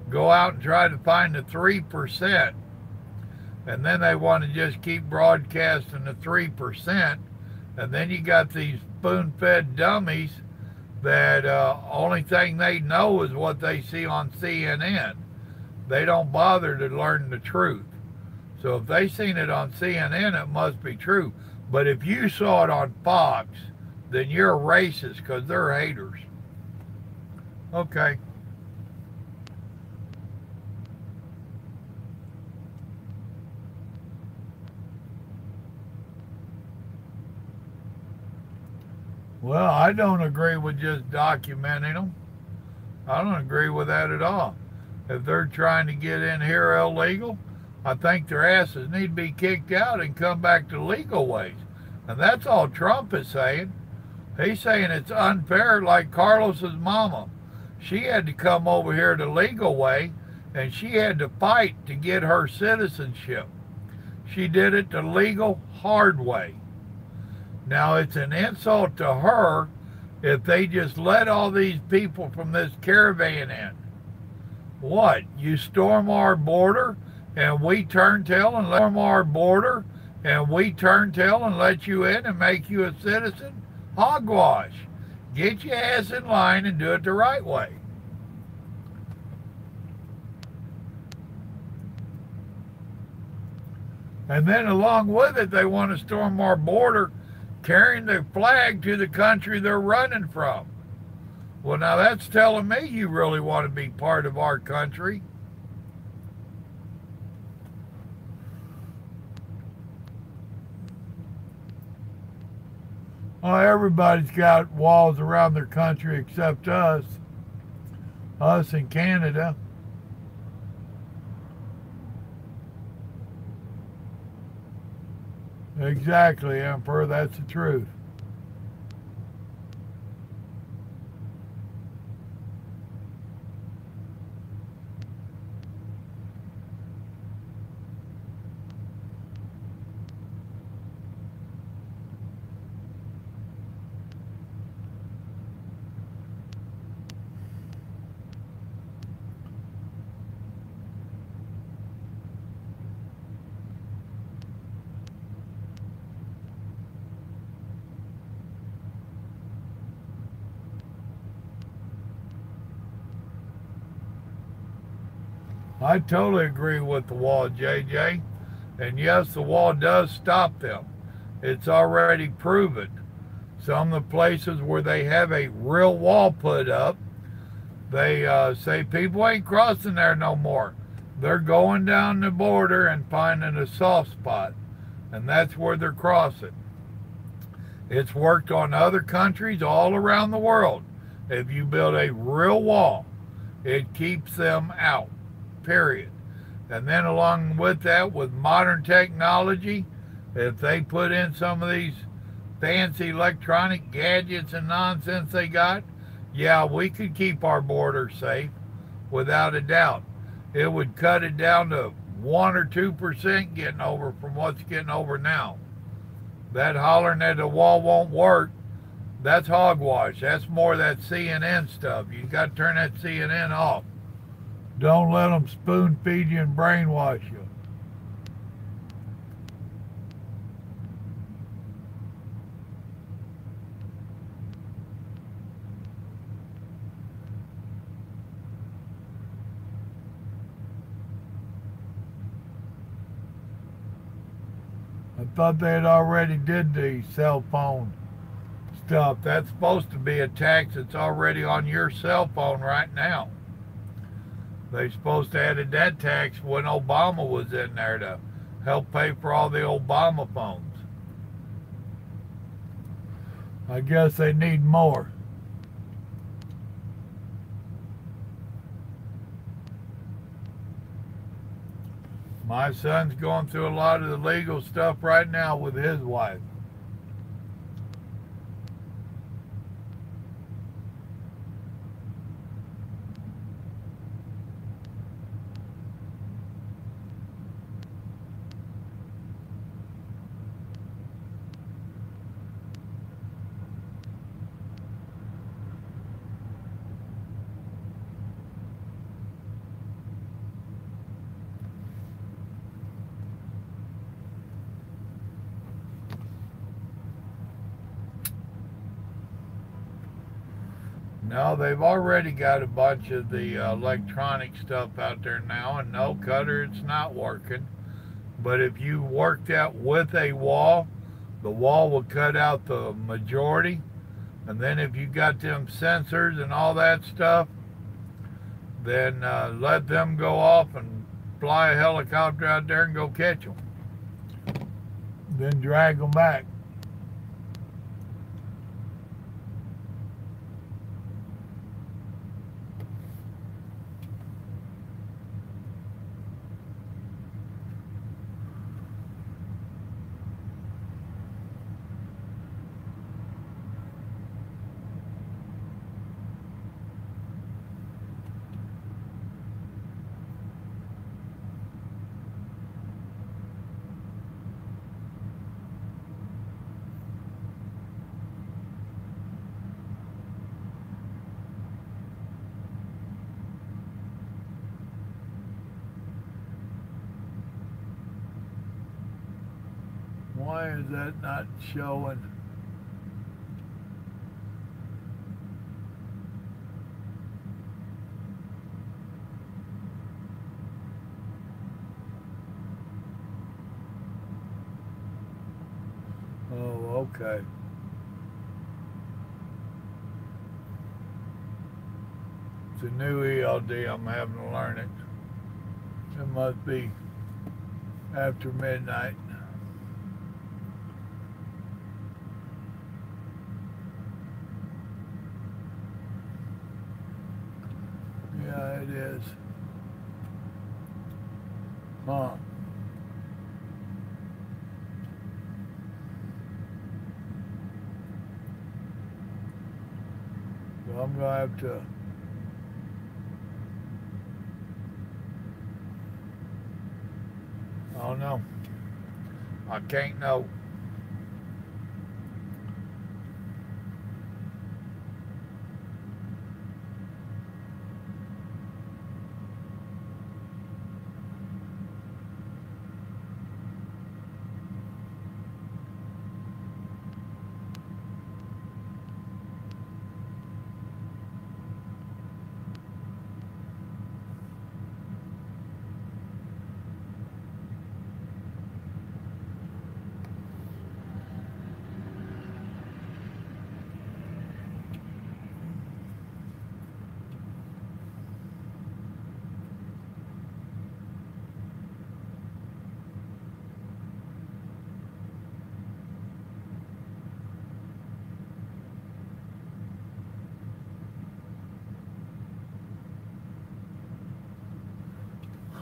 go out and try to find the 3%, and then they want to just keep broadcasting the 3%, and then you got these spoon-fed dummies that only thing they know is what they see on CNN. They don't bother to learn the truth. So if they seen it on CNN, it must be true. But if you saw it on Fox, then you're a racist because they're haters. Okay. Well, I don't agree with just documenting them. I don't agree with that at all. If they're trying to get in here illegal, I think their asses need to be kicked out and come back to legal ways. And that's all Trump is saying. He's saying it's unfair, like Carlos's mama. She had to come over here the legal way, and she had to fight to get her citizenship. She did it the legal, hard way. Now, it's an insult to her if they just let all these people from this caravan in. What? You storm our border and we turn tail and let you in and make you a citizen? Hogwash. Get your ass in line and do it the right way. And then along with it, they want to storm our border carrying the flag to the country they're running from. Well, now that's telling me you really want to be part of our country. Well, everybody's got walls around their country except us in Canada. Exactly, Emperor, that's the truth. I totally agree with the wall, JJ. And yes, the wall does stop them. It's already proven. Some of the places where they have a real wall put up, they say people ain't crossing there no more. They're going down the border and finding a soft spot. And that's where they're crossing. It's worked on other countries all around the world. If you build a real wall, it keeps them out. Period. And then along with that, with modern technology, if they put in some of these fancy electronic gadgets and nonsense they got, yeah, we could keep our border safe without a doubt. It would cut it down to 1 or 2% getting over from what's getting over now. That hollering that the wall won't work, that's hogwash. That's more that CNN stuff. You got to turn that CNN off. Don't let them spoon feed you and brainwash you. I thought they had already did the cell phone stuff. That's supposed to be a tax that's already on your cell phone right now. They're supposed to added that tax when Obama was in there to help pay for all the Obama phones. I guess they need more. My son's going through a lot of the legal stuff right now with his wife. No, they've already got a bunch of the electronic stuff out there now, and no, Cutter, it's not working. But if you work that with a wall, the wall will cut out the majority. And then if you got them sensors and all that stuff, then let them go off and fly a helicopter out there and go catch them. Then drag them back. Why is that not showing? Oh, okay. It's a new ELD. I'm having to learn it. It must be after midnight. Yeah, it is. Huh. So I'm gonna have to I don't know. I can't know.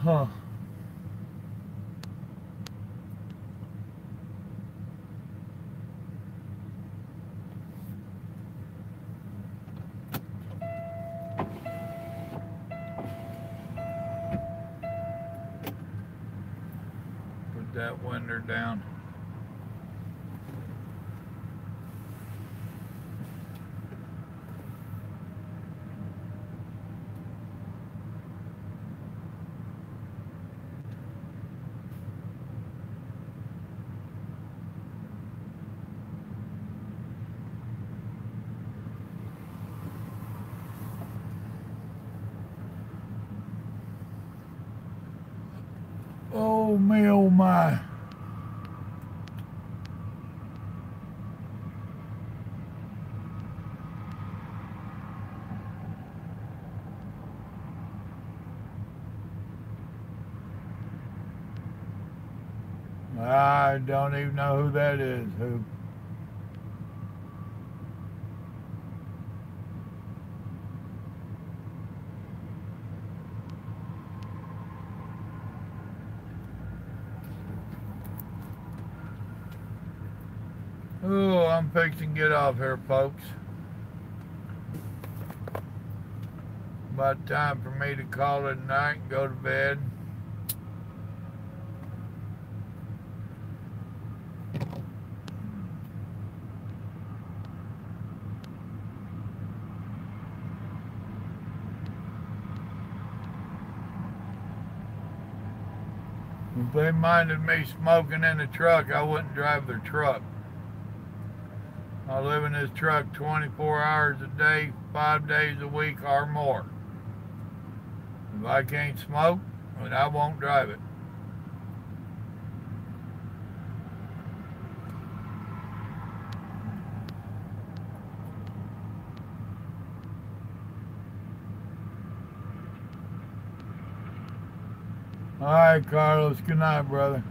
Huh. Put that window down. Oh me, oh my. I don't even know who that is. Who? I'm fixing to get off here, folks. About time for me to call it a night and go to bed. If they minded me smoking in the truck, I wouldn't drive their truck. I live in this truck 24 hours a day, 5 days a week or more. If I can't smoke, then I won't drive it. All right, Carlos. Good night, brother.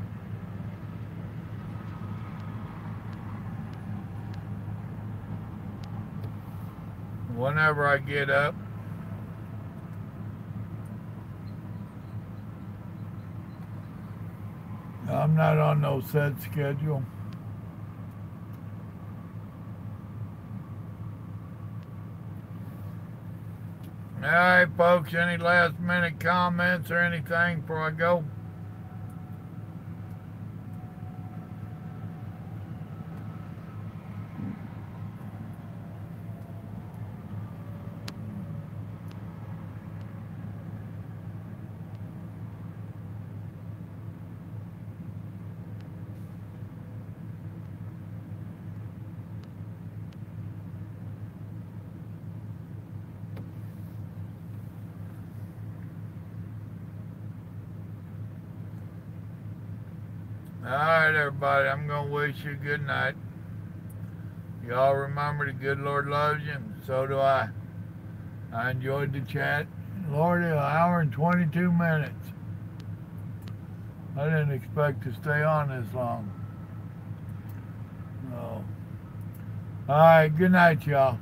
Whenever I get up. I'm not on no set schedule. All right, folks, any last minute comments or anything before I go? All right, everybody, I'm going to wish you a good night. Y'all remember the good Lord loves you, and so do I. I enjoyed the chat. Lord, an hour and 22 minutes. I didn't expect to stay on this long. So, all right, good night, y'all.